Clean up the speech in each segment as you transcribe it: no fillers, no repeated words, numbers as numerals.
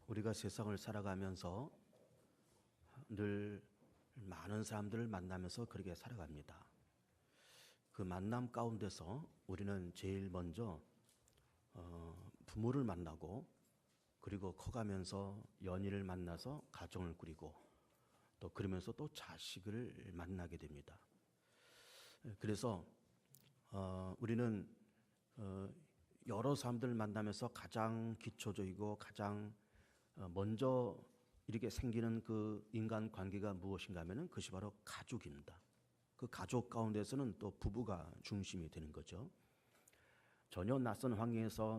우리가 세상을 살아가면서 늘 많은 사람들을 만나면서 그렇게 살아갑니다. 그 만남 가운데서 우리는 제일 먼저 부모를 만나고, 그리고 커가면서 연인을 만나서 가정을 꾸리고, 또 그러면서 또 자식을 만나게 됩니다. 그래서 우리는 여러 사람들을 만나면서 가장 기초적이고 가장 먼저 이렇게 생기는 그 인간 관계가 무엇인가 하면은 그것이 바로 가족입니다. 그 가족 가운데서는 또 부부가 중심이 되는 거죠. 전혀 낯선 환경에서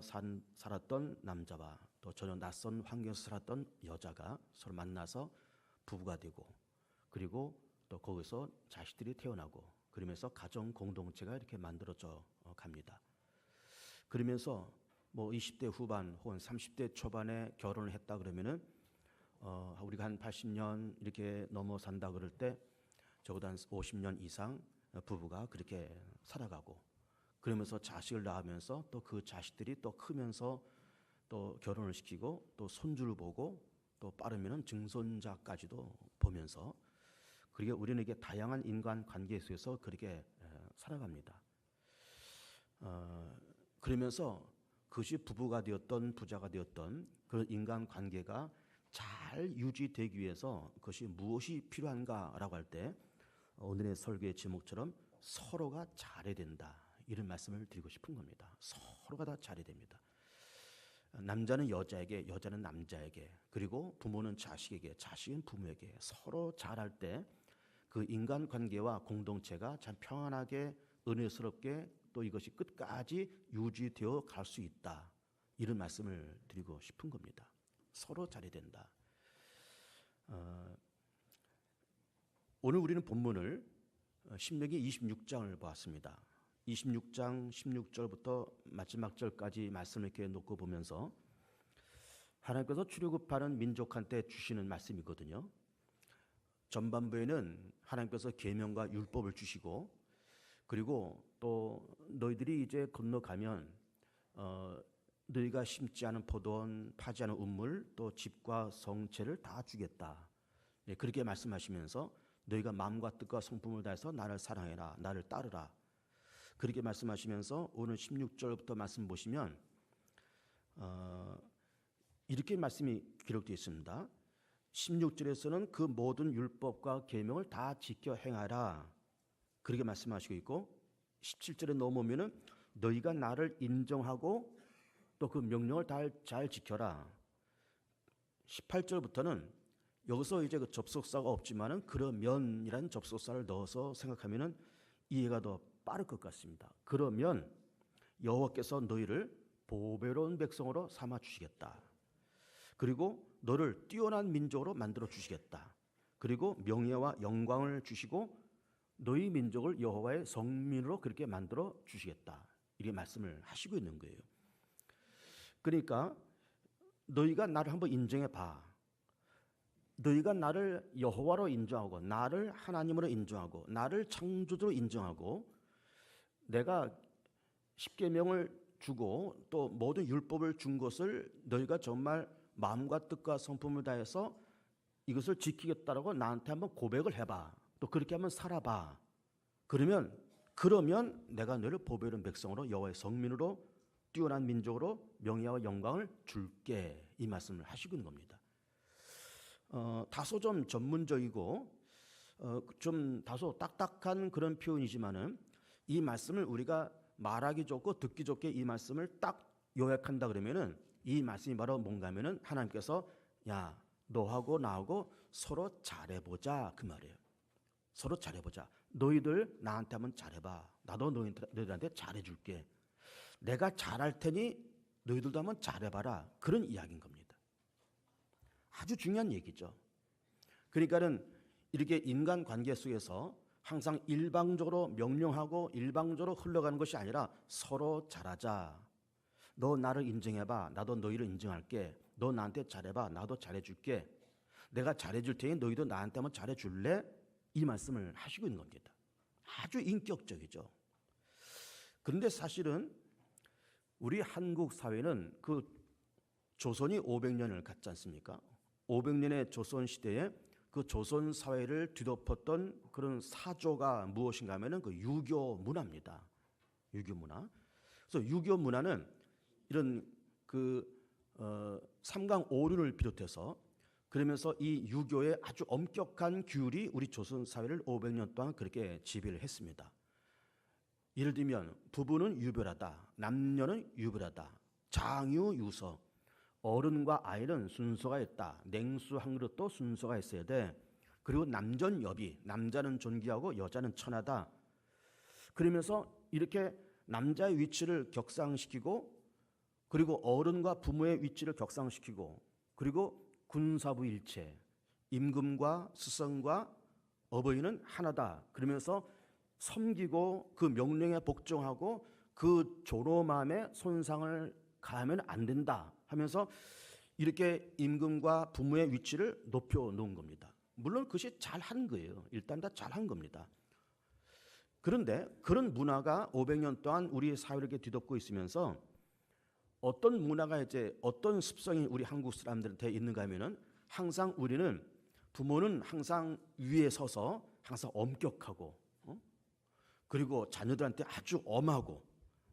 살았던 남자와 또 전혀 낯선 환경에서 살았던 여자가 서로 만나서 부부가 되고, 그리고 또 거기서 자식들이 태어나고, 그러면서 가정 공동체가 이렇게 만들어져 갑니다. 그러면서 뭐 20대 후반 혹은 30대 초반에 결혼을 했다 그러면은 우리가 한 80년 이렇게 넘어 산다 그럴 때 적어도 한 50년 이상 부부가 그렇게 살아가고, 그러면서 자식을 낳으면서 또 그 자식들이 또 크면서 또 결혼을 시키고 또 손주를 보고 또 빠르면은 증손자까지도 보면서, 그게 우리는 이게 다양한 인간 관계 속에서 그렇게 살아갑니다. 그러면서 그것이 부부가 되었던 부자가 되었던 그런 인간 관계가 잘 유지되기 위해서 그것이 무엇이 필요한가라고 할 때 오늘의 설교의 제목처럼 서로가 잘해야 된다, 이런 말씀을 드리고 싶은 겁니다. 서로가 다 잘해야 됩니다. 남자는 여자에게, 여자는 남자에게, 그리고 부모는 자식에게, 자식은 부모에게 서로 잘할 때 그 인간 관계와 공동체가 참 평안하게 은혜스럽게 또 이것이 끝까지 유지되어 갈 수 있다, 이런 말씀을 드리고 싶은 겁니다. 서로 잘해야 된다. 오늘 우리는 본문을 신명기 26장을 보았습니다. 26장 16절부터 마지막 절까지 말씀을 이렇게 놓고 보면서 하나님께서 출애굽하는 민족한테 주시는 말씀이거든요. 전반부에는 하나님께서 계명과 율법을 주시고, 그리고 또 너희들이 이제 건너가면 너희가 심지 않은 포도원, 파지 않은 우물, 또 집과 성체를 다 주겠다. 네, 그렇게 말씀하시면서 너희가 마음과 뜻과 성품을 다해서 나를 사랑해라, 나를 따르라, 그렇게 말씀하시면서 오늘 16절부터 말씀 보시면 이렇게 말씀이 기록되어 있습니다. 16절에서는 그 모든 율법과 계명을 다 지켜 행하라, 그렇게 말씀하시고 있고, 17절에 넘어오면은 너희가 나를 인정하고 또 그 명령을 잘 지켜라. 18절부터는 여기서 이제 그 접속사가 없지만은 그러면이라는 접속사를 넣어서 생각하면은 이해가 더 빠를 것 같습니다. 그러면 여호와께서 너희를 보배로운 백성으로 삼아 주시겠다. 그리고 너를 뛰어난 민족으로 만들어 주시겠다. 그리고 명예와 영광을 주시고 너희 민족을 여호와의 성민으로 그렇게 만들어 주시겠다, 이렇게 말씀을 하시고 있는 거예요. 그러니까 너희가 나를 한번 인정해 봐. 너희가 나를 여호와로 인정하고, 나를 하나님으로 인정하고, 나를 창조주로 인정하고, 내가 십계명을 주고 또 모든 율법을 준 것을 너희가 정말 마음과 뜻과 성품을 다해서 이것을 지키겠다라고 나한테 한번 고백을 해봐. 또 그렇게 한번 살아봐. 그러면 내가 너를 보배로운 백성으로 여호와의 성민으로 뛰어난 민족으로 명예와 영광을 줄게, 이 말씀을 하시고 있는 겁니다. 다소 좀 전문적이고 좀 다소 딱딱한 그런 표현이지만은 이 말씀을 우리가 말하기 좋고 듣기 좋게 이 말씀을 딱 요약한다 그러면은 이 말씀이 바로 뭔가 하면은 하나님께서 야, 너하고 나하고 서로 잘해보자, 그 말이에요. 서로 잘해보자. 너희들 나한테 한번 잘해봐. 나도 너희들한테 잘해줄게. 내가 잘할 테니 너희들도 한번 잘해봐라, 그런 이야기인 겁니다. 아주 중요한 얘기죠. 그러니까는 이렇게 인간 관계 속에서 항상 일방적으로 명령하고 일방적으로 흘러가는 것이 아니라 서로 잘하자. 너 나를 인정해봐, 나도 너희를 인정할게. 너 나한테 잘해봐, 나도 잘해줄게. 내가 잘해줄 테니 너희도 나한테 한번 잘해줄래? 이 말씀을 하시고 있는 겁니다. 아주 인격적이죠. 그런데 사실은 우리 한국 사회는 그 조선이 500년을 갖지 않습니까? 500년의 조선 시대에 그 조선 사회를 뒤덮었던 그런 사조가 무엇인가 하면은 그 유교 문화입니다. 유교 문화. 그래서 유교 문화는 이런 삼강 오륜을 비롯해서 그러면서 이 유교의 아주 엄격한 규율이 우리 조선 사회를 500년 동안 그렇게 지배를 했습니다. 예를 들면 부부는 유별하다, 남녀는 유별하다, 장유유서, 어른과 아이는 순서가 있다, 냉수 한 그릇도 순서가 있어야 돼. 그리고 남전여비, 남자는 존귀하고 여자는 천하다. 그러면서 이렇게 남자의 위치를 격상시키고, 그리고 어른과 부모의 위치를 격상시키고, 그리고 군사부일체, 임금과 스승과 어버이는 하나다. 그러면서 섬기고 그 명령에 복종하고 그 존엄함에 손상을 가하면 안 된다 하면서 이렇게 임금과 부모의 위치를 높여 놓은 겁니다. 물론 그것이 잘한 거예요. 일단 다 잘한 겁니다. 그런데 그런 문화가 500년 동안 우리 사회를 이렇게 뒤덮고 있으면서 어떤 문화가 이제 어떤 습성이 우리 한국 사람들한테 있는가 하면은 항상 우리는 부모는 항상 위에 서서 항상 엄격하고 그리고 자녀들한테 아주 엄하고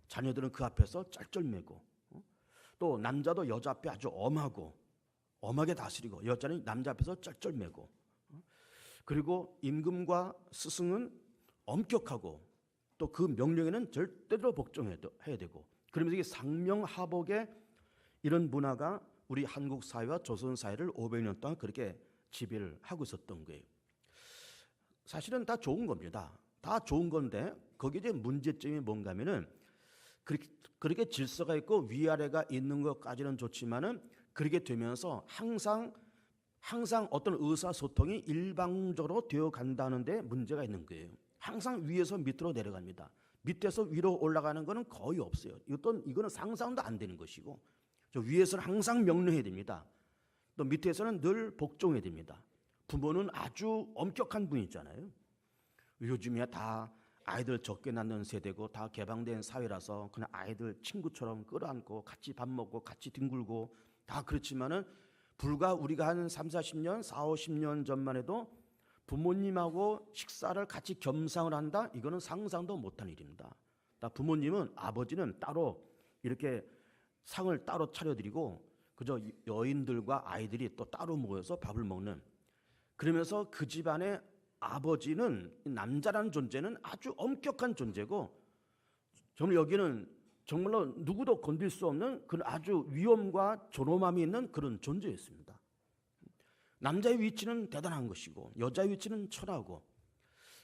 자녀들은 그 앞에서 쩔쩔매고 또 남자도 여자 앞에 아주 엄하고 엄하게 다스리고 여자는 남자 앞에서 쩔쩔매고 그리고 임금과 스승은 엄격하고 또 그 명령에는 절대로 복종해야 되고 그러면서 이게 상명하복의 이런 문화가 우리 한국 사회와 조선 사회를 500년 동안 그렇게 지배를 하고 있었던 거예요. 사실은 다 좋은 겁니다. 다 좋은 건데 거기에 이제 문제점이 뭔가 하면은 그렇게 질서가 있고 위아래가 있는 것까지는 좋지만은 그렇게 되면서 항상 어떤 의사소통이 일방적으로 되어 간다는 데 문제가 있는 거예요. 항상 위에서 밑으로 내려갑니다. 밑에서 위로 올라가는 것은 거의 없어요. 이거는 상상도 안 되는 것이고 저 위에서는 항상 명령해야 됩니다. 또 밑에서는 늘 복종해야 됩니다. 부모는 아주 엄격한 분이잖아요. 요즘이야 다 아이들 적게 낳는 세대고 다 개방된 사회라서 그냥 아이들 친구처럼 끌어안고 같이 밥 먹고 같이 뒹굴고 다 그렇지만은 불과 우리가 한 3, 40년, 4, 50년 전만 해도 부모님하고 식사를 같이 겸상을 한다? 이거는 상상도 못한 일입니다. 부모님은 아버지는 따로 이렇게 상을 따로 차려드리고 그저 여인들과 아이들이 또 따로 모여서 밥을 먹는 그러면서 그 집안의 아버지는 남자라는 존재는 아주 엄격한 존재고 정말 여기는 정말로 누구도 건들 수 없는 그런 아주 위엄과 존엄함이 있는 그런 존재였습니다. 남자의 위치는 대단한 것이고 여자의 위치는 천하고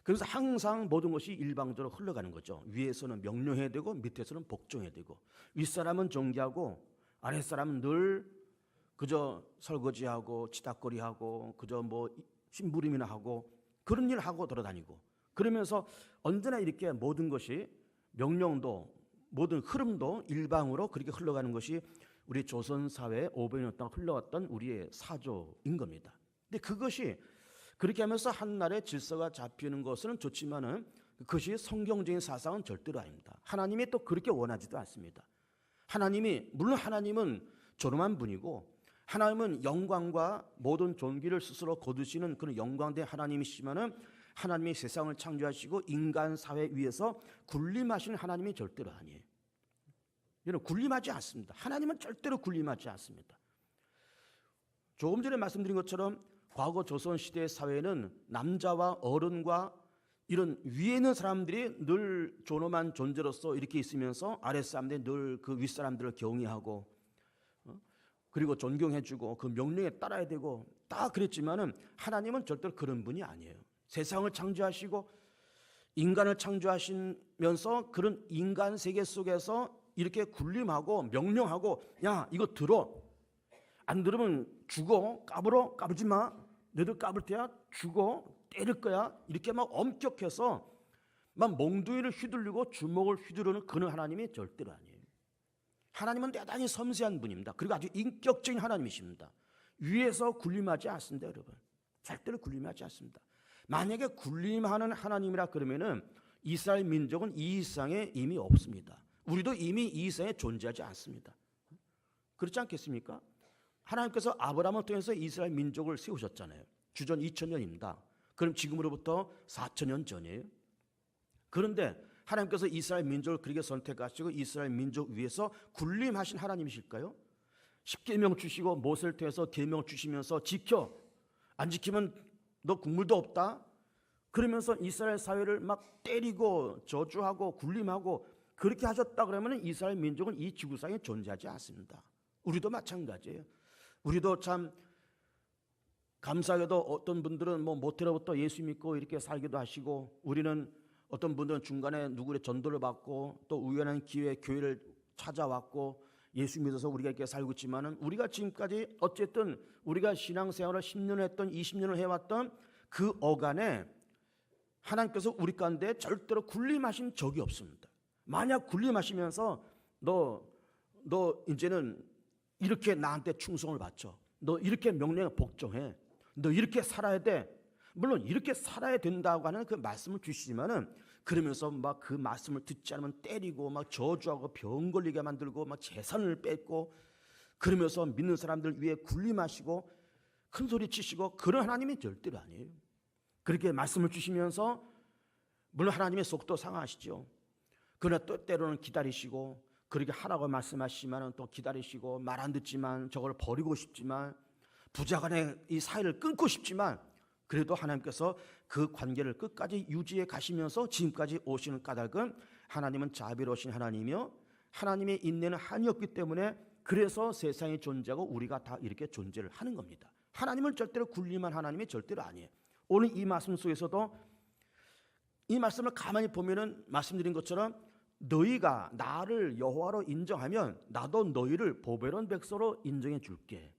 그래서 항상 모든 것이 일방적으로 흘러가는 거죠. 위에서는 명령해야 되고 밑에서는 복종해야 되고 윗사람은 존귀하고 아랫사람은 늘 그저 설거지하고 치닥거리하고 그저 뭐 심부름이나 하고 그런 일을 하고 돌아다니고 그러면서 언제나 이렇게 모든 것이 명령도 모든 흐름도 일방으로 그렇게 흘러가는 것이 우리 조선 사회에 500년 동안 흘러왔던 우리의 사조인 겁니다. 근데 그것이 그렇게 하면서 한나라의 질서가 잡히는 것은 좋지만은 그것이 성경적인 사상은 절대로 아닙니다. 하나님이 또 그렇게 원하지도 않습니다. 물론 하나님은 존엄한 분이고 하나님은 영광과 모든 존귀를 스스로 거두시는 그런 영광된 하나님이시지만은 하나님이 세상을 창조하시고 인간 사회 위에서 군림하시는 하나님이 절대로 아니에요. 여러분 군림하지 않습니다. 하나님은 절대로 군림하지 않습니다. 조금 전에 말씀드린 것처럼 과거 조선시대의 사회는 남자와 어른과 이런 위에 있는 사람들이 늘 존엄한 존재로서 이렇게 있으면서 아랫사람들이 늘 그 윗사람들을 경외하고 그리고 존경해주고 그 명령에 따라야 되고 다 그랬지만은 하나님은 절대로 그런 분이 아니에요. 세상을 창조하시고 인간을 창조하시면서 그런 인간 세계 속에서 이렇게 군림하고 명령하고 야 이거 들어 안 들으면 죽어 까불지 마 너희들 까불 때야 죽어 때릴 거야 이렇게 막 엄격해서 막 몽둥이를 휘둘리고 주먹을 휘두르는 그런 하나님이 절대로 아니에요. 하나님은 대단히 섬세한 분입니다. 그리고 아주 인격적인 하나님이십니다. 위에서 군림하지 않습니다. 여러분 절대로 군림하지 않습니다. 만약에 군림하는 하나님이라 그러면은 이스라엘 민족은 이 이상에 이미 없습니다. 우리도 이미 이 이상에 존재하지 않습니다. 그렇지 않겠습니까? 하나님께서 아브라함을 통해서 이스라엘 민족을 세우셨잖아요. 주전 2000년입니다. 그럼 지금으로부터 4000년 전이에요. 그런데 하나님께서 이스라엘 민족을 그렇게 선택하시고 이스라엘 민족 위에서 군림하신 하나님이실까요? 십계명 주시고 모세를 통해서 계명 주시면서 지켜, 안 지키면 너 국물도 없다. 그러면서 이스라엘 사회를 막 때리고 저주하고 군림하고 그렇게 하셨다 그러면 이스라엘 민족은 이 지구상에 존재하지 않습니다. 우리도 마찬가지예요. 우리도 참 감사하게도 어떤 분들은 뭐 모태로부터 예수 믿고 이렇게 살기도 하시고, 우리는 어떤 분들은 중간에 누구의 전도를 받고 또 우연한 기회에 교회를 찾아왔고 예수 믿어서 우리가 이렇게 살고 있지만은, 우리가 지금까지 어쨌든 우리가 신앙생활을 10년 했던 20년을 해왔던 그 어간에 하나님께서 우리 가운데 절대로 군림하신 적이 없습니다. 만약 군림하시면서 너 이제는 이렇게 나한테 충성을 바쳐, 너 이렇게 명령에 복종해, 너 이렇게 살아야 돼, 물론 이렇게 살아야 된다고 하는 그 말씀을 주시지만은, 그러면서 막 그 말씀을 듣지 않으면 때리고 막 저주하고 병 걸리게 만들고 막 재산을 뺏고, 그러면서 믿는 사람들 위에 군림하시고 큰 소리 치시고, 그런 하나님이 절대로 아니에요. 그렇게 말씀을 주시면서 물론 하나님의 속도 상하시죠. 그러나 또 때로는 기다리시고, 그렇게 하라고 말씀하시지만 또 기다리시고, 말 안 듣지만 저걸 버리고 싶지만, 부자간의 이 사이를 끊고 싶지만, 그래도 하나님께서 그 관계를 끝까지 유지해 가시면서 지금까지 오시는 까닭은, 하나님은 자비로우신 하나님이며 하나님의 인내는 한이 없기 때문에, 그래서 세상이 존재하고 우리가 다 이렇게 존재를 하는 겁니다. 하나님을 절대로 군림한 하나님이 절대로 아니에요. 오늘 이 말씀 속에서도 이 말씀을 가만히 보면은 말씀드린 것처럼, 너희가 나를 여호와로 인정하면 나도 너희를 보배로운 백성으로 인정해 줄게,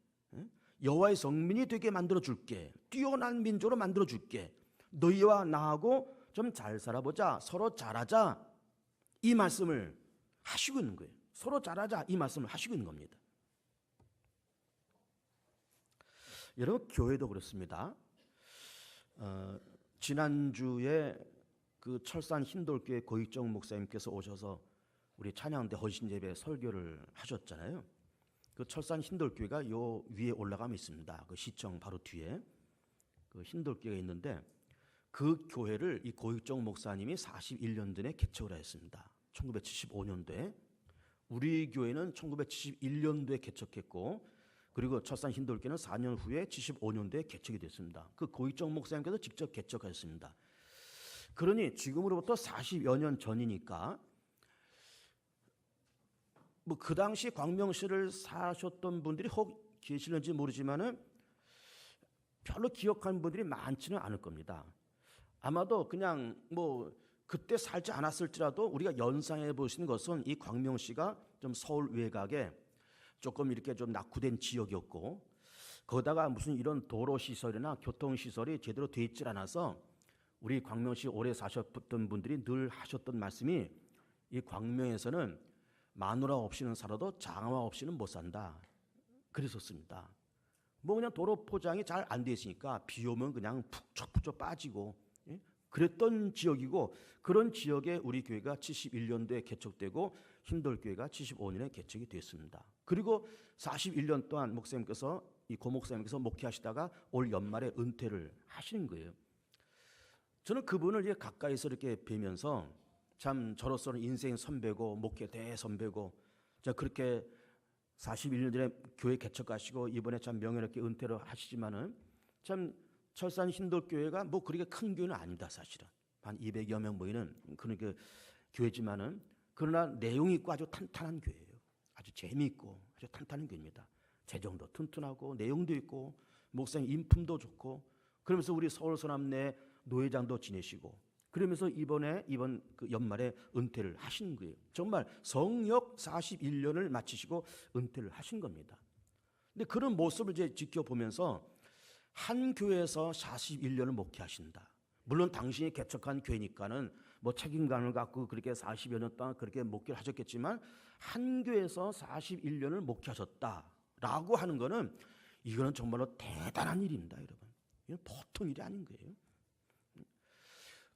여호와의 성민이 되게 만들어 줄게, 뛰어난 민족으로 만들어 줄게, 너희와 나하고 좀 잘 살아보자, 서로 잘하자, 이 말씀을 하시고 있는 거예요. 서로 잘하자, 이 말씀을 하시고 있는 겁니다. 여러분, 교회도 그렇습니다. 지난주에 그 철산 흰돌교회 고익정 목사님께서 오셔서 우리 찬양대 허신예배 설교를 하셨잖아요. 그 철산 흰돌교회가 요 위에 올라가면 있습니다. 그 시청 바로 뒤에 그 흰돌교회가 있는데, 그 교회를 이 고익정 목사님이 41년 전에 개척을 했습니다. 1975년도에. 우리 교회는 1971년도에 개척했고, 그리고 철산 흰돌교회는 4년 후에 75년도에 개척이 됐습니다. 그 고익정 목사님께서 직접 개척하셨습니다. 그러니 지금으로부터 40여 년 전이니까, 뭐 그 당시 광명시를 사셨던 분들이 혹 계시는지 모르지만은 별로 기억하는 분들이 많지는 않을 겁니다. 아마도 그냥 뭐 그때 살지 않았을지라도 우리가 연상해 보시는 것은, 이 광명시가 좀 서울 외곽에 조금 이렇게 좀 낙후된 지역이었고, 거기다가 무슨 이런 도로 시설이나 교통 시설이 제대로 돼 있질 않아서, 우리 광명시 오래 사셨던 분들이 늘 하셨던 말씀이, 이 광명에서는 마누라 없이는 살아도 장화 없이는 못 산다, 그랬었습니다. 뭐 그냥 도로 포장이 잘 안 돼 있으니까 비 오면 그냥 푹적푹적 빠지고, 그랬던 지역이고, 그런 지역에 우리 교회가 71년도에 개척되고 흰돌교회가 75년에 개척이 됐습니다. 그리고 41년 동안 목사님께서, 이 고 목사님께서 목회하시다가 올 연말에 은퇴를 하시는 거예요. 저는 그분을 이제 가까이서 이렇게 뵈면서, 참 저로서는 인생 선배고 목회 대선배고, 자 그렇게 41년 전에 교회 개척하시고 이번에 참 명예롭게 은퇴를 하시지만은, 참 철산 흰돌교회가 뭐 그렇게 큰 교회는 아닙니다. 사실은 한 200여 명 모이는 그런 그 교회지만은, 그러나 내용이 있고 아주 탄탄한 교회예요. 아주 재미있고 아주 탄탄한 교회입니다. 재정도 튼튼하고 내용도 있고 목사님 인품도 좋고, 그러면서 우리 서울 서남내 노회장도 지내시고, 그러면서 이번 그 연말에 은퇴를 하신 거예요. 정말 성역 41년을 마치시고 은퇴를 하신 겁니다. 근데 그런 모습을 이제 지켜보면서, 한 교회에서 41년을 목회하신다. 물론 당신이 개척한 교회니까는 뭐 책임감을 갖고 그렇게 40여 년 동안 그렇게 목회를 하셨겠지만, 한 교회에서 41년을 목회하셨다라고 하는 거는, 이거는 정말로 대단한 일입니다, 여러분. 이건 보통 일이 아닌 거예요.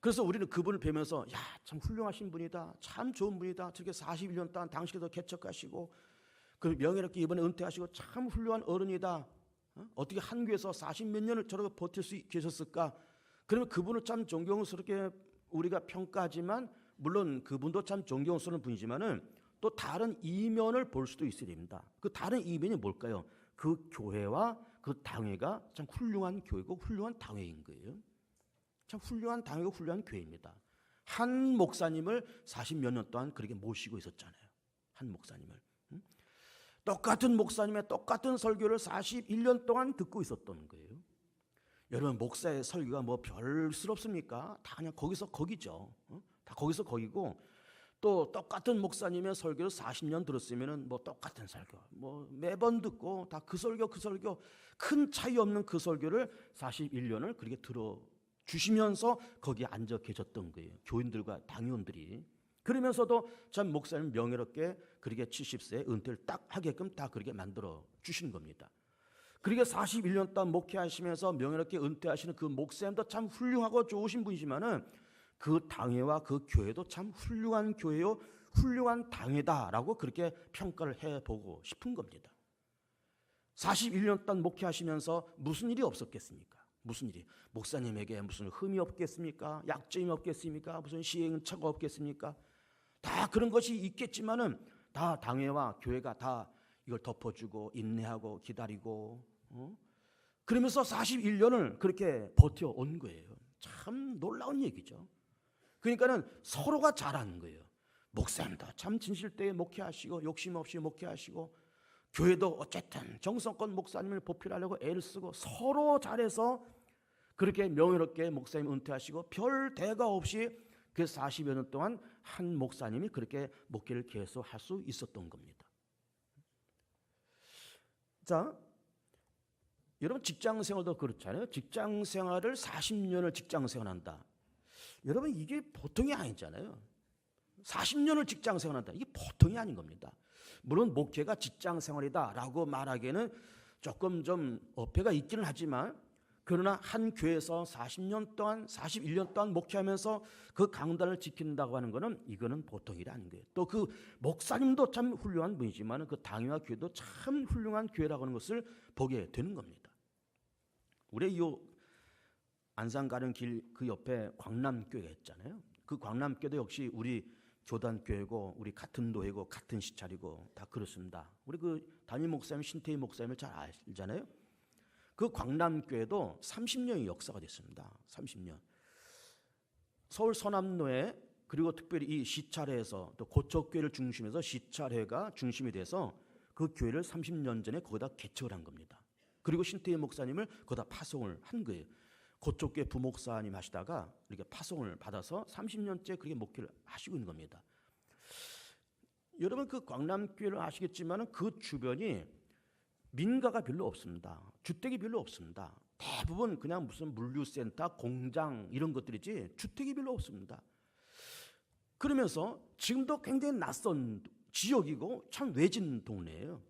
그래서 우리는 그분을 뵈면서, 야, 참 훌륭하신 분이다, 참 좋은 분이다, 저렇게 41년 동안 당신께서 개척하시고 그 명예롭게 이번에 은퇴하시고 참 훌륭한 어른이다. 어떻게 한 교회에서 40몇 년을 저렇게 버틸 수 계셨을까? 그러면 그분을 참 존경스럽게 우리가 평가하지만 물론 그분도 참 존경스러운 분이지만은 또 다른 이면을 볼 수도 있어야 됩니다. 그 다른 이면이 뭘까요? 그 교회와 그 당회가 참 훌륭한 교회고 훌륭한 당회인 거예요. 참 훌륭한 당회고 훌륭한 교회입니다. 한 목사님을 40몇 년 동안 그렇게 모시고 있었잖아요. 한 목사님을. 똑같은 목사님의 똑같은 설교를 41년 동안 듣고 있었던 거예요. 여러분 목사의 설교가 뭐 별스럽습니까? 다 그냥 거기서 거기죠. 다 거기서 거기고 또 똑같은 목사님의 설교를 40년 들었으면은 뭐 똑같은 설교 뭐 매번 듣고 다 그 설교 큰 차이 없는 그 설교를 41년을 그렇게 들어 주시면서 거기에 앉아 계셨던 거예요. 교인들과 당원들이. 그러면서도 참 목사님 명예롭게 그렇게 70세에 은퇴를 딱 하게끔 다 그렇게 만들어 주신 겁니다. 그렇게 41년 동안 목회하시면서 명예롭게 은퇴하시는 그 목사님도 참 훌륭하고 좋으신 분이지만은 그 당회와 그 교회도 참 훌륭한 교회요, 훌륭한 당회다라고 그렇게 평가를 해보고 싶은 겁니다. 41년 동안 목회하시면서 무슨 일이 없었겠습니까? 무슨 일이? 목사님에게 무슨 흠이 없겠습니까? 약점이 없겠습니까? 무슨 시행착오가 없겠습니까? 다 그런 것이 있겠지만은 다 당회와 교회가 다 이걸 덮어주고 인내하고 기다리고 그러면서 41년을 그렇게 버텨온 거예요. 참 놀라운 얘기죠. 그러니까는 서로가 잘하는 거예요. 목사님도 참 진실되게 목회하시고 욕심 없이 목회하시고 교회도 어쨌든 정성껏 목사님을 보필하려고 애를 쓰고 서로 잘해서 그렇게 명예롭게 목사님 은퇴하시고 별 대가 없이 그 40여 년 동안 한 목사님이 그렇게 목회를 계속할 수 있었던 겁니다. 자, 여러분 직장 생활도 그렇잖아요. 직장 생활을 40년을 직장 생활한다. 여러분 이게 보통이 아니잖아요. 40년을 직장 생활한다. 이게 보통이 아닌 겁니다. 물론 목회가 직장 생활이다라고 말하기에는 조금 좀 어폐가 있기는 하지만 그러나 한 교회에서 40년 동안 41년 동안 목회하면서 그 강단을 지킨다고 하는 것은 이거는 보통 일이 아닌 거예요. 또 그 목사님도 참 훌륭한 분이지만 그 당회와 교회도 참 훌륭한 교회라고 하는 것을 보게 되는 겁니다. 우리 이 안산 가는 길 그 옆에 광남교회가 있잖아요. 그 광남교회도 역시 우리 교단교회고 우리 같은 노예고 같은 시찰이고 다 그렇습니다. 우리 그 담임 목사님 신태희 목사님을 잘 알잖아요. 그 광남교회도 30년의 역사가 됐습니다. 30년. 서울 서남로에 그리고 특별히 이 시찰회에서 또 고척교회를 중심해서 시찰회가 중심이 돼서 그 교회를 30년 전에 거기다 개척을 한 겁니다. 그리고 신태희 목사님을 거기다 파송을 한 거예요. 고척교회 부목사님 하시다가 이렇게 파송을 받아서 30년째 그렇게 목회를 하시고 있는 겁니다. 여러분 그 광남교회를 아시겠지만 그 주변이 민가가 별로 없습니다. 주택이 별로 없습니다. 대부분 그냥 무슨 물류센터, 공장 이런 것들이지 주택이 별로 없습니다. 그러면서 지금도 굉장히 낯선 지역이고 참 외진 동네예요.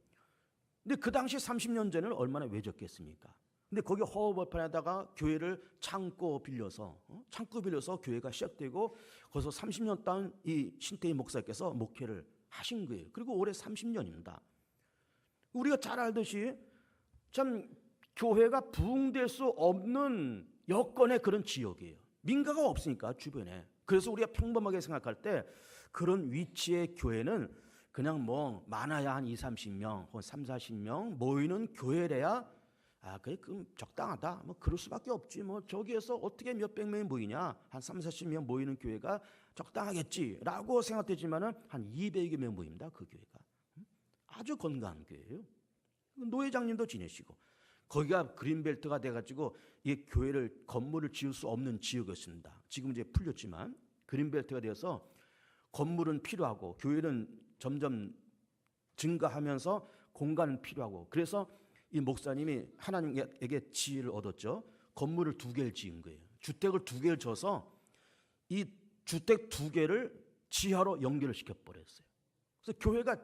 근데 그 당시 30년 전에는 얼마나 외졌겠습니까? 근데 거기 허허벌판에다가 교회를 창고 빌려서 교회가 시작되고 거기서 30년 동안 이 신태희 목사께서 목회를 하신 거예요. 그리고 올해 30년입니다. 우리가 잘 알듯이 참 교회가 부흥될 수 없는 여건의 그런 지역이에요. 민가가 없으니까 주변에. 그래서 우리가 평범하게 생각할 때 그런 위치의 교회는 그냥 뭐 많아야 한 20, 30명 혹은 3, 40명 모이는 교회래야 그게 적당하다. 뭐 그럴 수밖에 없지. 뭐 저기에서 어떻게 몇백 명이 모이냐? 한 3, 40명 모이는 교회가 적당하겠지라고 생각되지만은 한 200여 명 모입니다. 그 교회가. 아주 건강한 교회예요. 노회장님도 지내시고 거기가 그린벨트가 돼가지고 이 교회를 건물을 지을 수 없는 지역이었습니다. 지금 이제 풀렸지만 그린벨트가 되어서 건물은 필요하고 교회는 점점 증가하면서 공간은 필요하고 그래서 이 목사님이 하나님에게 지혜를 얻었죠. 건물을 2개를 지은 거예요. 주택을 2개를 져서 이 주택 2개를 지하로 연결을 시켜버렸어요. 그래서 교회가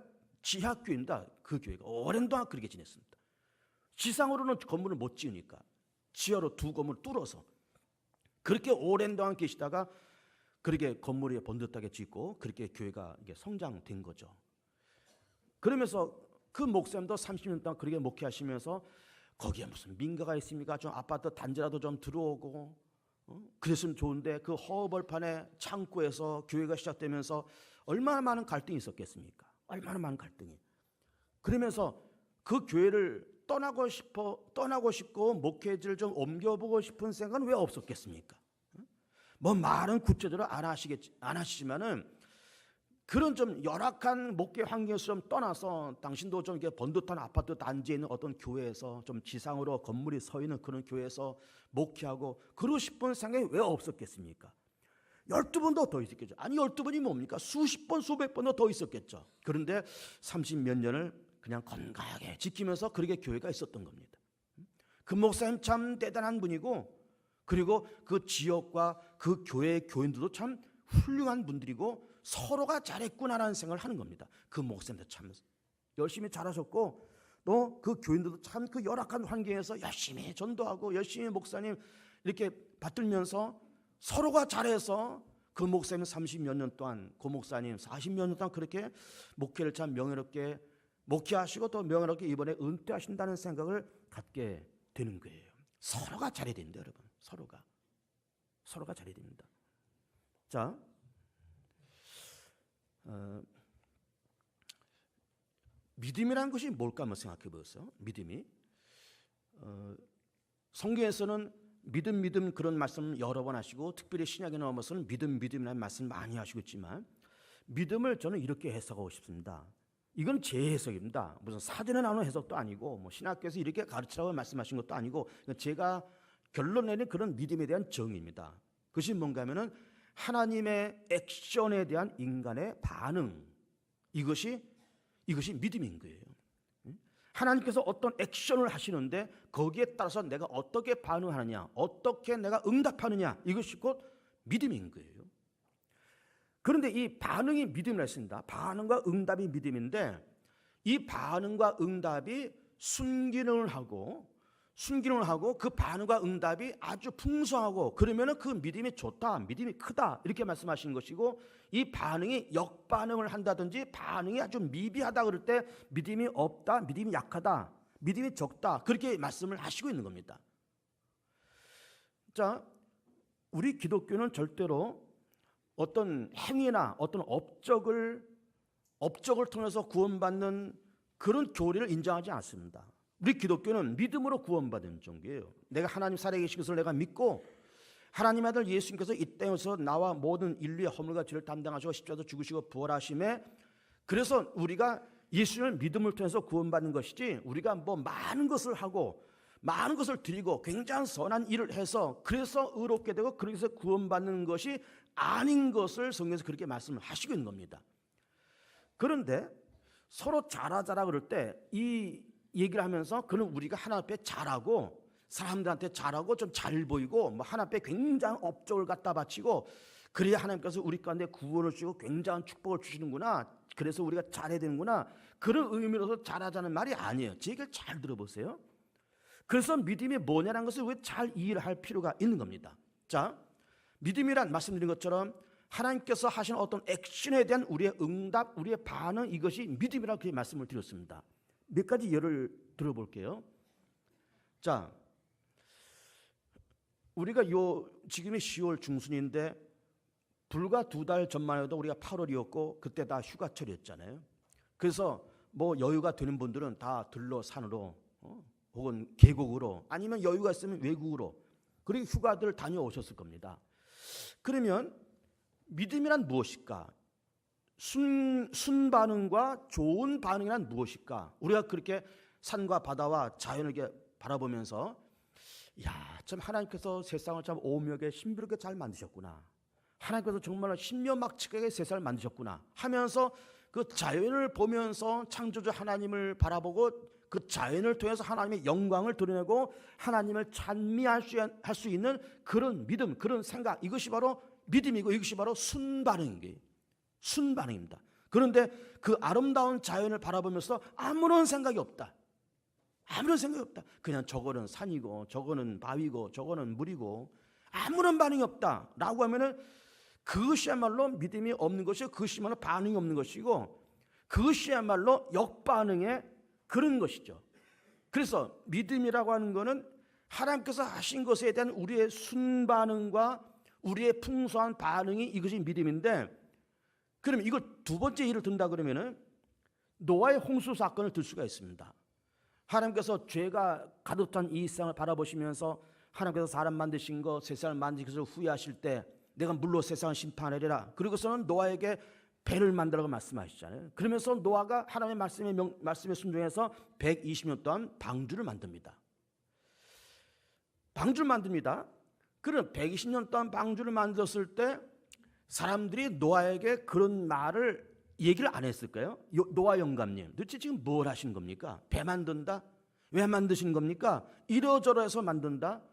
지하교회입니다. 그 교회가 오랜 동안 그렇게 지냈습니다. 지상으로는 건물을 못 지으니까 지하로 2 건물을 뚫어서 그렇게 오랜 동안 계시다가 그렇게 건물이 번듯하게 짓고 그렇게 교회가 이게 성장된 거죠. 그러면서 그 목사님도 30년 동안 그렇게 목회하시면서 거기에 무슨 민가가 있습니까? 좀 아파트 단지라도 좀 들어오고 그랬으면 좋은데 그 허벌판의 창고에서 교회가 시작되면서 얼마나 많은 갈등이 있었겠습니까? 얼마나 많은 갈등이. 그러면서 그 교회를 떠나고 싶고 목회지를 좀 옮겨보고 싶은 생각은 왜 없었겠습니까? 뭐 말은 구체적으로 안 하시지만은 그런 좀 열악한 목회 환경에서 좀 떠나서 당신도 좀 이렇게 번듯한 아파트 단지에 있는 어떤 교회에서 좀 지상으로 건물이 서 있는 그런 교회에서 목회하고 그러고 싶은 생각이 왜 없었겠습니까? 12번도 더 있었겠죠. 아니 12번이 뭡니까? 수십 번 수백 번도 더 있었겠죠. 그런데 30몇 년을 그냥 건강하게 지키면서 그렇게 교회가 있었던 겁니다. 그 목사님 참 대단한 분이고 그리고 그 지역과 그 교회의 교인들도 참 훌륭한 분들이고 서로가 잘했구나라는 생각을 하는 겁니다. 그 목사님도 참 열심히 잘하셨고 또 그 교인들도 참 그 열악한 환경에서 열심히 전도하고 열심히 목사님 이렇게 받들면서 서로가 잘해서 그 목사님 30몇 년 동안 그 목사님 40몇 년 동안 그렇게 목회를 참 명예롭게 목회하시고 또 명예롭게 이번에 은퇴하신다는 생각을 갖게 되는 거예요. 서로가 잘해야 됩니다, 여러분. 서로가 잘해야 됩니다. 자, 믿음이라는 것이 뭘까 한번 생각해 보세요. 믿음이 성경에서는 믿음 그런 말씀 여러 번 하시고 특별히 신약에 나오면서는 믿음이라는 말씀 많이 하시고 있지만 믿음을 저는 이렇게 해석하고 싶습니다. 이건 제 해석입니다. 무슨 사전에 나오는 해석도 아니고 뭐 신학교에서 이렇게 가르치라고 말씀하신 것도 아니고 제가 결론 내린 그런 믿음에 대한 정의입니다. 그것이 뭔가 하면은 하나님의 액션에 대한 인간의 반응, 이것이 믿음인 거예요. 하나님께서 어떤 액션을 하시는데 거기에 따라서 내가 어떻게 반응하느냐, 어떻게 내가 응답하느냐, 이것이 곧 믿음인 거예요. 그런데 이 반응이 믿음이라 했습니다. 반응과 응답이 믿음인데 이 반응과 응답이 순기능을 하고 그 반응과 응답이 아주 풍성하고 그러면은 그 믿음이 좋다, 믿음이 크다 이렇게 말씀하시는 것이고 이 반응이 역반응을 한다든지 반응이 아주 미비하다 그럴 때 믿음이 없다, 믿음이 약하다, 믿음이 적다 그렇게 말씀을 하시고 있는 겁니다. 자, 우리 기독교는 절대로 어떤 행위나 어떤 업적을 통해서 구원받는 그런 교리를 인정하지 않습니다. 우리 기독교는 믿음으로 구원받은 종교예요. 내가 하나님 살아계신 것을 내가 믿고 하나님 아들 예수님께서 이 땅에서 나와 모든 인류의 허물과 죄를 담당하시고 십자가에서 죽으시고 부활하심에 그래서 우리가 예수님을 믿음을 통해서 구원받는 것이지 우리가 뭐 많은 것을 하고 많은 것을 드리고 굉장한 선한 일을 해서 그래서 의롭게 되고 그래서 구원받는 것이 아닌 것을 성경에서 그렇게 말씀을 하시고 있는 겁니다. 그런데 서로 잘하자라 그럴 때 이 얘기를 하면서 그는 우리가 하나님 앞에 잘하고 사람들한테 잘하고 좀 잘 보이고 뭐 하나님 앞에 굉장한 업적을 갖다 바치고 그래야 하나님께서 우리 가운데 구원을 주시고 굉장한 축복을 주시는구나. 그래서 우리가 잘해야 되는구나. 그런 의미로서 잘하자는 말이 아니에요. 제 얘기를 잘 들어보세요. 그래서 믿음이 뭐냐는 것을 우리가 잘 이해를 할 필요가 있는 겁니다. 자, 믿음이란 말씀드린 것처럼 하나님께서 하시는 어떤 액션에 대한 우리의 응답, 우리의 반응 이것이 믿음이라고 그렇게 말씀을 드렸습니다. 몇 가지 예를 들어볼게요. 자, 우리가 지금이 10월 중순인데 불과 2달 전만 해도 우리가 8월이었고 그때 다 휴가철이었잖아요. 그래서 뭐 여유가 되는 분들은 다 들러 산으로 혹은 계곡으로 아니면 여유가 있으면 외국으로 그렇게 휴가들 다녀오셨을 겁니다. 그러면 믿음이란 무엇일까? 순반응과 좋은 반응이란 무엇일까? 우리가 그렇게 산과 바다와 자연을 이렇게 바라보면서 참 하나님께서 세상을 참 오묘하게 신비롭게 잘 만드셨구나. 하나님께서 정말 신묘막측하게 세상을 만드셨구나 하면서 그 자연을 보면서 창조주 하나님을 바라보고 그 자연을 통해서 하나님의 영광을 드러내고 하나님을 찬미할 수 있는 그런 믿음, 그런 생각, 이것이 바로 믿음이고 이것이 바로 순반응입니다. 그런데 그 아름다운 자연을 바라보면서 아무런 생각이 없다. 그냥 저거는 산이고 저거는 바위고 저거는 물이고 아무런 반응이 없다라고 하면은 그것이야말로 믿음이 없는 것이고 그것이야말로 반응이 없는 것이고 그것이야말로 역반응의 그런 것이죠. 그래서 믿음이라고 하는 것은 하나님께서 하신 것에 대한 우리의 순반응과 우리의 풍성한 반응이 이것이 믿음인데, 그럼 이걸 두 번째 예를 든다 그러면은 노아의 홍수 사건을 들 수가 있습니다. 하나님께서 죄가 가득 찬 이 세상을 바라보시면서 하나님께서 사람 만드신 거, 세상을 만드신 것을 후회하실 때 내가 물로 세상을 심판하리라. 그리고서는 노아에게 배를 만들라고 말씀하시잖아요. 그러면서 노아가 하나님의 말씀에 순종해서 120년 동안 방주를 만듭니다. 방주를 만듭니다. 그럼 120년 동안 방주를 만들었을 때 사람들이 노아에게 그런 말을 얘기를 안 했을까요? 노아 영감님, 도대체 지금 뭘 하시는 겁니까? 배 만든다? 왜 만드신 겁니까? 이러저러해서 만든다?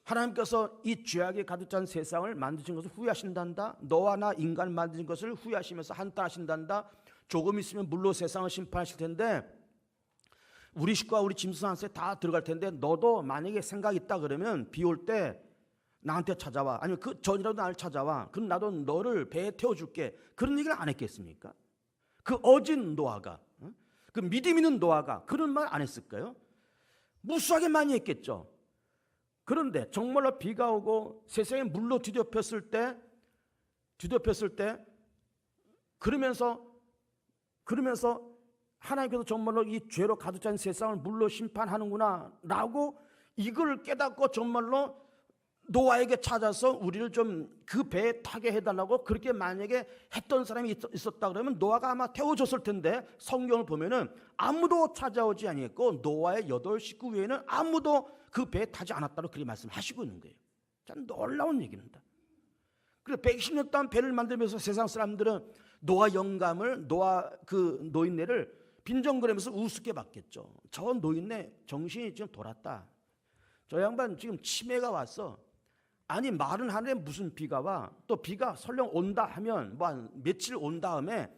하나님께서 이 죄악에 가득 찬 세상을 만드신 것을 후회하신단다. 노아나 인간을 만드신 것을 후회하시면서 한탄하신단다. 조금 있으면 물로 세상을 심판하실 텐데 우리 식구와 우리 짐승 한 세 다 들어갈 텐데 너도 만약에 생각이 있다 그러면 비 올 때 나한테 찾아와. 아니면 그 전이라도 나를 찾아와. 그럼 나도 너를 배에 태워줄게. 그런 얘기를 안 했겠습니까? 그 어진 노아가, 그 믿음 있는 노아가 그런 말 안 했을까요? 무수하게 많이 했겠죠. 그런데 정말로 비가 오고 세상에 물로 뒤덮였을 때 그러면서 하나님께서 정말로 이 죄로 가득 찬 세상을 물로 심판하는구나 라고 이걸 깨닫고 정말로 노아에게 찾아서 우리를 좀 그 배에 타게 해달라고 그렇게 만약에 했던 사람이 있었다 그러면 노아가 아마 태워줬을 텐데 성경을 보면은 아무도 찾아오지 아니했고 노아의 8 식구 외에는 아무도 그 배에 타지 않았다고 그렇게 말씀하시고 있는 거예요. 참 놀라운 얘기입니다. 그래서 120년 동안 배를 만들면서 세상 사람들은 노아 영감을, 노아 그 노인네를 빈정거리면서 우습게 봤겠죠. 저 노인네 정신이 지금 돌았다. 저 양반 지금 치매가 왔어. 아니 마른 하늘에 무슨 비가 와. 또 비가 설령 온다 하면 뭐 한 며칠 온 다음에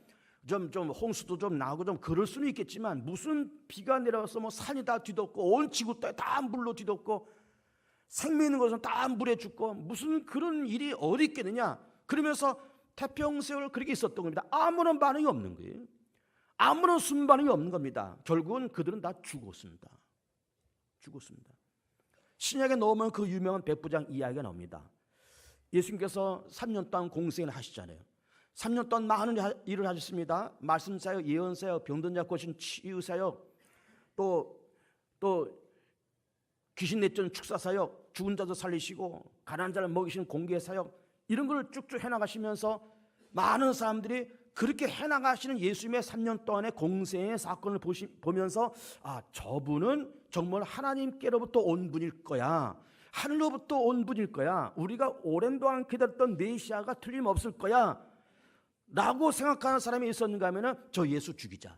좀 홍수도 좀 나고 좀 그럴 수는 있겠지만 무슨 비가 내려와서 뭐 산이 다 뒤덮고 온 지구 따위 다 물로 뒤덮고 생명 있는 것은 다 물에 죽고 무슨 그런 일이 어디 있겠느냐. 그러면서 태평세월 그렇게 있었던 겁니다. 아무런 반응이 없는 거예요. 아무런 순반응이 없는 겁니다. 결국은 그들은 다 죽었습니다. 신약에 넣으면 그 유명한 백부장 이야기가 나옵니다. 예수님께서 3년 동안 공생을 하시잖아요. 3년 동안 많은 일을 하셨습니다. 말씀사역, 예언사역, 병든 자 고친 치유사역, 또 귀신 내쫓는 축사사역, 죽은 자도 살리시고 가난한 자를 먹이시는 공개사역, 이런 걸 쭉쭉 해나가시면서 많은 사람들이 그렇게 해나가시는 예수님의 3년 동안의 공생의 사건을 보면서 아, 저분은 정말 하나님께로부터 온 분일 거야. 하늘로부터 온 분일 거야. 우리가 오랜 동안 기다렸던 메시아가 틀림없을 거야 라고 생각하는 사람이 있었는가 하면 저 예수 죽이자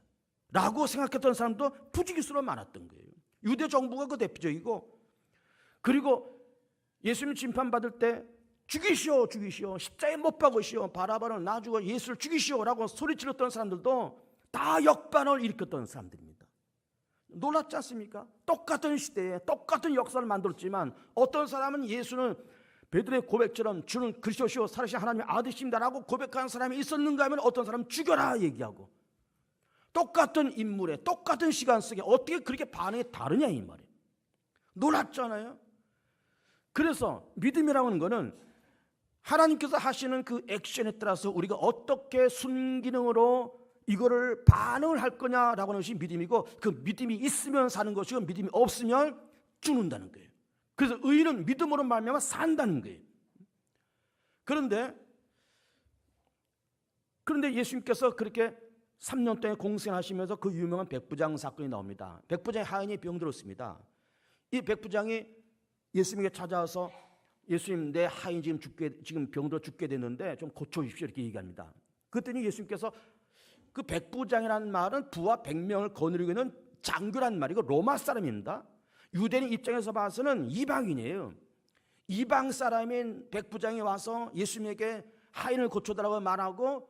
라고 생각했던 사람도 부지기수로 많았던 거예요. 유대 정부가 그 대표적이고, 그리고 예수님 심판받을 때 죽이시오 십자가에 못 박으시오, 바라바를 놔주고 예수를 죽이시오 라고 소리질렀던 사람들도 다 역반을 일으켰던 사람들입니다. 놀랍지 않습니까? 똑같은 시대에 똑같은 역사를 만들었지만 어떤 사람은 예수는 베드로의 고백처럼 주는 그리스도시요 살아계신 하나님의 아들이십니다 라고 고백하는 사람이 있었는가 하면 어떤 사람은 죽여라 얘기하고, 똑같은 인물에 똑같은 시간 속에 어떻게 그렇게 반응이 다르냐 이 말이에요. 놀랍잖아요. 그래서 믿음이라고 하는 것은 하나님께서 하시는 그 액션에 따라서 우리가 어떻게 순기능으로 이거를 반응을 할 거냐라고 하는 것이 믿음이고, 그 믿음이 있으면 사는 것이고 믿음이 없으면 죽는다는 거예요. 그래서 의인은 믿음으로 말미암아 산다는 거예요. 그런데 예수님께서 그렇게 3년 동안 공생하시면서 그 유명한 백부장 사건이 나옵니다. 백부장의 하인이 병들었습니다. 이 백부장이 예수님에게 찾아와서 예수님, 내 하인이 지금 병들어 죽게 됐는데 좀 고쳐주십시오 이렇게 얘기합니다. 그랬더니 예수님께서, 그 백부장이라는 말은 부하 100명을 거느리고 있는 장교란 말이고 로마 사람입니다. 유대인 입장에서 봐서는 이방인이에요. 이방 사람인 백부장이 와서 예수님에게 하인을 고쳐달라고 말하고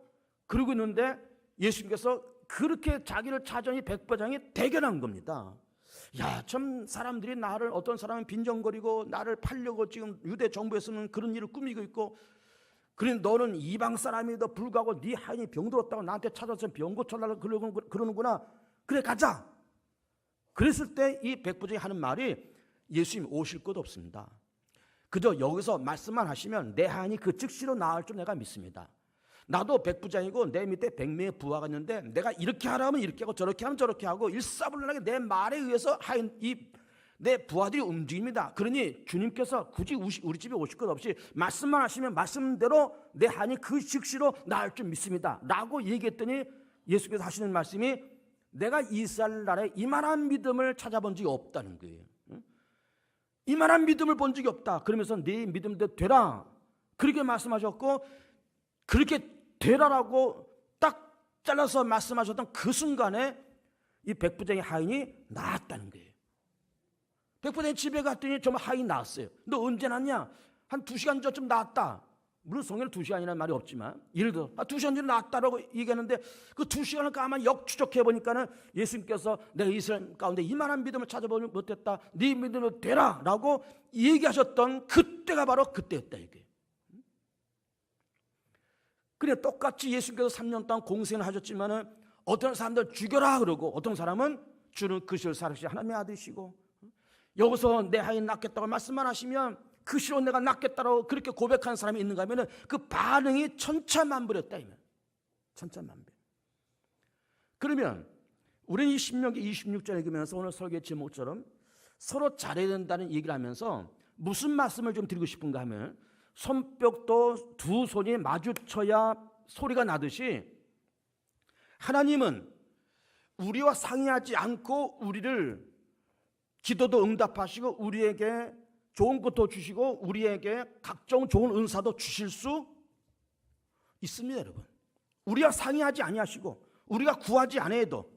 그러고 있는데 예수님께서 그렇게 자기를 찾아니 백부장이 대견한 겁니다. 야, 참 사람들이 나를, 어떤 사람은 빈정거리고 나를 팔려고 지금 유대 정부에서는 그런 일을 꾸미고 있고, 그래 너는 이방 사람에도 불구하고 네 하인이 병들었다고 나한테 찾아서 병 고쳐달라고 그러는구나. 그래 가자. 그랬을 때 이 백부장이 하는 말이 예수님 오실 것 없습니다. 그저 여기서 말씀만 하시면 내 하인이 그 즉시로 나을 줄 내가 믿습니다. 나도 백부장이고 내 밑에 100명의 부하가 있는데 내가 이렇게 하라면 이렇게 하고 저렇게 하면 저렇게 하고 일사불란하게 내 말에 의해서 내 부하들이 움직입니다. 그러니 주님께서 굳이 우리 집에 오실 것 없이 말씀만 하시면 말씀대로 내 하인이 그 즉시로 나을 줄 믿습니다 라고 얘기했더니 예수께서 하시는 말씀이 내가 이스라엘 나라에 이만한 믿음을 찾아본 적이 없다는 거예요. 이만한 믿음을 본 적이 없다. 그러면서 네 믿음대로 되라 그렇게 말씀하셨고, 그렇게 되라라고 딱 잘라서 말씀하셨던 그 순간에 이 백부장의 하인이 나았다는 거예요. 백부장이 집에 갔더니 정말 하인이 나았어요. 너 언제 났냐? 한 2시간 전쯤 나았다. 물론 성경에 2시간이라는 말이 없지만 예를 들어 2시간 전에 나았다라고 얘기하는데 그 2시간을 가만히 역추적해 보니까는 예수님께서 내가 이스라엘 가운데 이만한 믿음을 찾아보지 못했다. 네 믿음으로 되라 라고 얘기하셨던 그때가 바로 그때였다 이게. 그래 똑같이 예수님께서 3년 동안 공생을 하셨지만은 어떤 사람들 죽여라 그러고 어떤 사람은 주는 그 시를 살으시 하나님의 아들이시고 여기서 내 하인 낳겠다고 말씀만 하시면 그 시로 내가 낳겠다고 그렇게 고백하는 사람이 있는가 하면은 그 반응이 천차만별이었다 이면 천차만별. 그러면 우리는 이 신명기 26절 읽으면서 오늘 설교의 제목처럼 서로 잘해야 된다는 얘기를 하면서 무슨 말씀을 좀 드리고 싶은가 하면 손뼉도 두 손이 마주쳐야 소리가 나듯이 하나님은 우리와 상의하지 않고 우리를 기도도 응답하시고 우리에게 좋은 것도 주시고 우리에게 각종 좋은 은사도 주실 수 있습니다. 여러분, 우리와 상의하지 아니하시고 우리가 구하지 않아도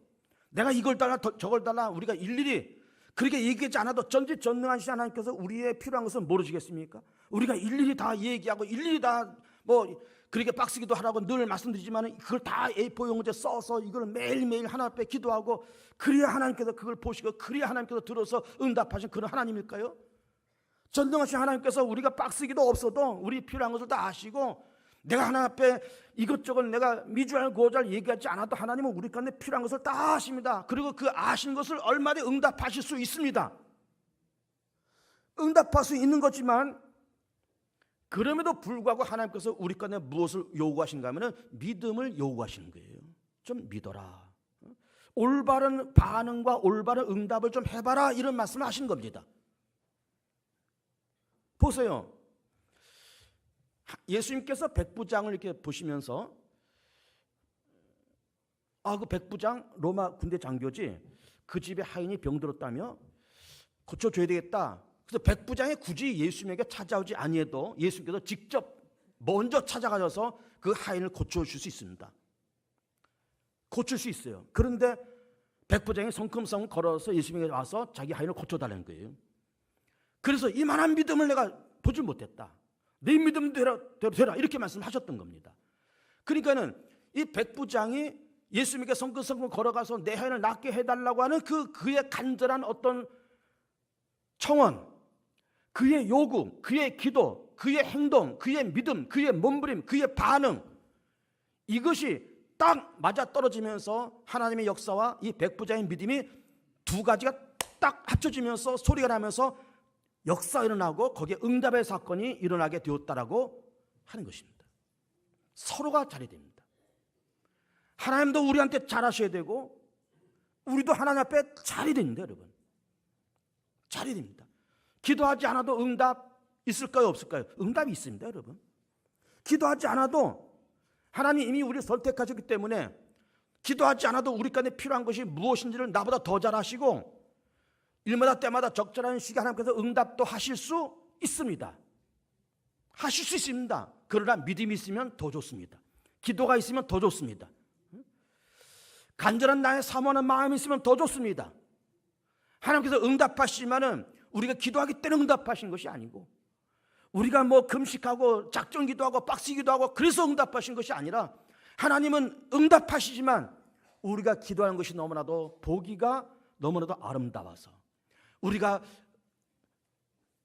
내가 이걸 달라 저걸 달라 우리가 일일이 그렇게 얘기하지 않아도 전지전능하신 하나님께서 우리의 필요한 것은 모르시겠습니까? 우리가 일일이 다 얘기하고 일일이 다 뭐 그렇게 빡쓰기도 하라고 늘 말씀드리지만 그걸 다 A4 용지에 써서 이걸 매일매일 하나님 앞에 기도하고 그래야 하나님께서 그걸 보시고 그래야 하나님께서 들어서 응답하신 그런 하나님일까요? 전능하신 하나님께서 우리가 빡쓰기도 없어도 우리 필요한 것을 다 아시고 내가 하나님 앞에 이것저것 내가 미주알 고잘 얘기하지 않아도 하나님은 우리 가운데 필요한 것을 다 아십니다. 그리고 그 아신 것을 얼마든지 응답하실 수 있습니다. 응답할 수 있는 거지만 그럼에도 불구하고 하나님께서 우리 가운데 무엇을 요구하신가 하면 믿음을 요구하시는 거예요. 좀 믿어라. 올바른 반응과 올바른 응답을 좀 해봐라 이런 말씀을 하신 겁니다. 보세요. 예수님께서 백부장을 이렇게 보시면서 그 백부장 로마 군대 장교지 그 집에 하인이 병들었다며 고쳐줘야 되겠다. 그래서 백부장이 굳이 예수님에게 찾아오지 아니해도 예수님께서 직접 먼저 찾아가셔서 그 하인을 고쳐줄 수 있습니다. 고칠 수 있어요. 그런데 백부장이 성큼성큼 걸어서 예수님에게 와서 자기 하인을 고쳐달라는 거예요. 그래서 이만한 믿음을 내가 보지 못했다. 내 믿음 되라 이렇게 말씀하셨던 겁니다. 그러니까는 이 백부장이 예수님께 성큼성큼 걸어가서 내 하인을 낫게 해달라고 하는 그의 간절한 어떤 청원, 그의 요구, 그의 기도, 그의 행동, 그의 믿음, 그의 몸부림, 그의 반응 이것이 딱 맞아 떨어지면서 하나님의 역사와 이 백부장의 믿음이 두 가지가 딱 합쳐지면서 소리가 나면서 역사가 일어나고 거기에 응답의 사건이 일어나게 되었다라고 하는 것입니다. 서로가 잘해야 됩니다. 하나님도 우리한테 잘하셔야 되고 우리도 하나님 앞에 잘해야 됩니다. 여러분, 잘해야 됩니다. 기도하지 않아도 응답 있을까요 없을까요? 응답이 있습니다. 여러분, 기도하지 않아도 하나님 이미 우리를 선택하셨기 때문에 기도하지 않아도 우리 가운데 필요한 것이 무엇인지를 나보다 더 잘 아시고 일마다 때마다 적절한 시기에 하나님께서 응답도 하실 수 있습니다. 하실 수 있습니다. 그러나 믿음이 있으면 더 좋습니다. 기도가 있으면 더 좋습니다. 간절한 나의 사모하는 마음이 있으면 더 좋습니다. 하나님께서 응답하시지만은 우리가 기도하기 때문에 응답하신 것이 아니고 우리가 뭐 금식하고 작정 기도하고 빡시 기도하고 그래서 응답하신 것이 아니라 하나님은 응답하시지만 우리가 기도하는 것이 너무나도 보기가 너무나도 아름다워서 우리가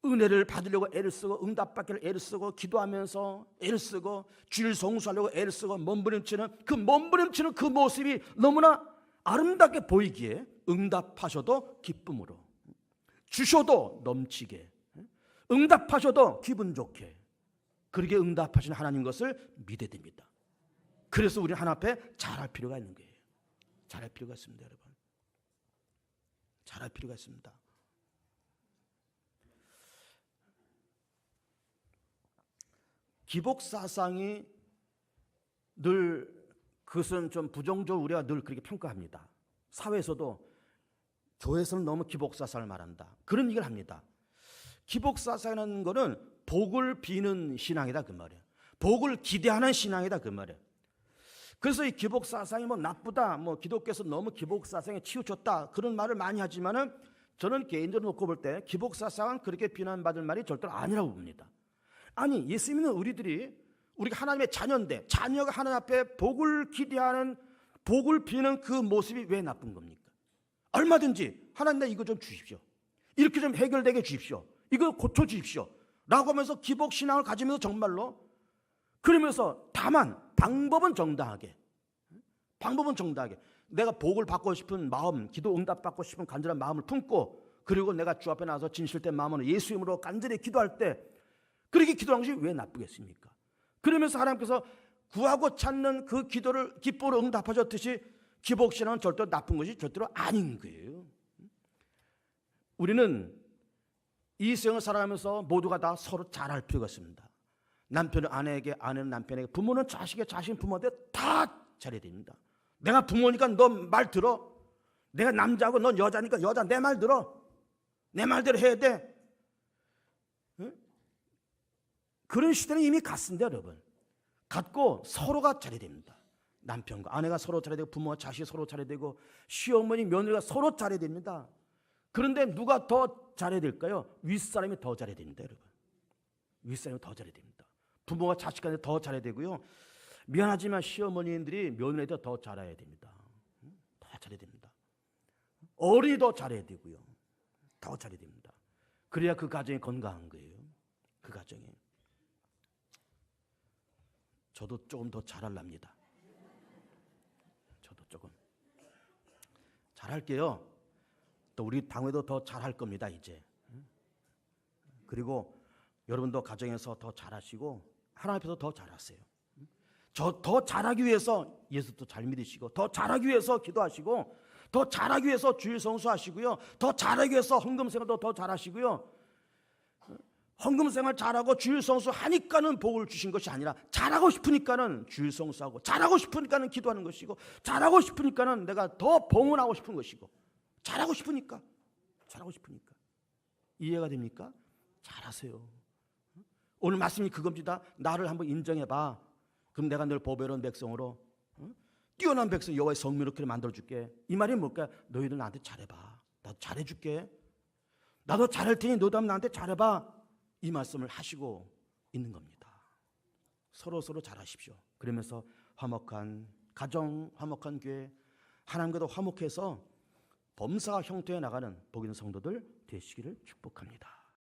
은혜를 받으려고 애를 쓰고 응답받기를 애를 쓰고 기도하면서 애를 쓰고 주일 성수하려고 애를 쓰고 몸부림치는 그 모습이 너무나 아름답게 보이기에 응답하셔도 기쁨으로, 주셔도 넘치게, 응답하셔도 기분 좋게, 그렇게 응답하시는 하나님 것을 믿어야 됩니다. 그래서 우리는 하나님 앞에 잘할 필요가 있는 거예요. 잘할 필요가 있습니다, 여러분. 잘할 필요가 있습니다. 기복사상이 늘, 그것은 좀 부정적으로 우리가 늘 그렇게 평가합니다. 사회에서도, 교회에서는 너무 기복사상을 말한다, 그런 얘기를 합니다. 기복사상이라는 거는 복을 비는 신앙이다, 그 말이에요. 복을 기대하는 신앙이다, 그 말이에요. 그래서 이 기복사상이 뭐 나쁘다, 뭐 기독교에서 너무 기복사상에 치우쳤다, 그런 말을 많이 하지만은 저는 개인적으로 놓고 볼 때 기복사상은 그렇게 비난받을 말이 절대로 아니라고 봅니다. 아니, 예수 믿는 우리가 하나님의 자녀인데, 자녀가 하나님 앞에 복을 기대하는, 복을 비는 그 모습이 왜 나쁜 겁니까? 얼마든지 하나님, 나 이거 좀 주십시오, 이렇게 좀 해결되게 주십시오, 이거 고쳐주십시오 라고 하면서 기복신앙을 가지면서 정말로, 그러면서 다만 방법은 정당하게, 내가 복을 받고 싶은 마음, 기도 응답 받고 싶은 간절한 마음을 품고, 그리고 내가 주 앞에 나와서 진실된 마음으로 예수 이름으로 간절히 기도할 때 그렇게 기도하는 것이 왜 나쁘겠습니까? 그러면서 하나님께서 구하고 찾는 그 기도를 기뻐로 응답하셨듯이 기복신앙은 절대로 나쁜 것이 절대로 아닌 거예요. 우리는 이 세상을 살아가면서 모두가 다 서로 잘할 필요가 있습니다. 남편은 아내에게, 아내는 남편에게, 부모는 자식에게, 자식은 부모한테 다 잘해야 됩니다. 내가 부모니까 너 말 들어, 내가 남자고 넌 여자니까 여자 내 말 들어, 내 말대로 해야 돼. 응? 그런 시대는 이미 갔습니다, 여러분. 갔고 서로가 잘해야 됩니다. 남편과 아내가 서로 잘해야 되고, 부모와 자식이 서로 잘해야 되고, 시어머니, 며느리가 서로 잘해야 됩니다. 그런데 누가 더 잘해야 될까요? 윗사람이 더 잘해야 됩니다, 여러분. 윗사람이 더 잘해야 됩니다. 부모가 자식한테 더 잘해야 되고요. 미안하지만 시어머니들이 며느리한테 더 잘해야 됩니다. 더 잘해야 됩니다. 어른이 더 잘해야 되고요. 더 잘해야 됩니다. 그래야 그 가정이 건강한 거예요. 그 가정이. 저도 조금 더 잘하랍니다. 저도 조금 잘할게요. 또 우리 당회도 더 잘할 겁니다, 이제. 그리고 여러분도 가정에서 더 잘하시고 하나님 앞에서 더 잘하세요. 저 더 잘하기 위해서 예수도 잘 믿으시고, 더 잘하기 위해서 기도하시고, 더 잘하기 위해서 주일 성수하시고요, 더 잘하기 위해서 헌금생활도 더 잘하시고요. 헌금생활 잘하고 주일 성수하니까는 복을 주신 것이 아니라, 잘하고 싶으니까는 주일 성수하고, 잘하고 싶으니까는 기도하는 것이고, 잘하고 싶으니까는 내가 더 봉헌하고 싶은 것이고, 잘하고 싶으니까. 이해가 됩니까? 잘하세요. 오늘 말씀이 그겁니다. 나를 한번 인정해봐. 그럼 내가 늘 보배로운 백성으로, 뛰어난 백성, 여호와의 성민으로 만들어줄게. 이 말이 뭘까? 너희들 나한테 잘해봐. 나도 잘해줄게. 나도 잘할 테니 너도 한번 나한테 잘해봐. 이 말씀을 하시고 있는 겁니다. 서로 잘하십시오. 그러면서 화목한 가정, 화목한 교회, 하나님과도 화목해서 범사가 형통해 나가는 복 있는 성도들 되시기를 축복합니다.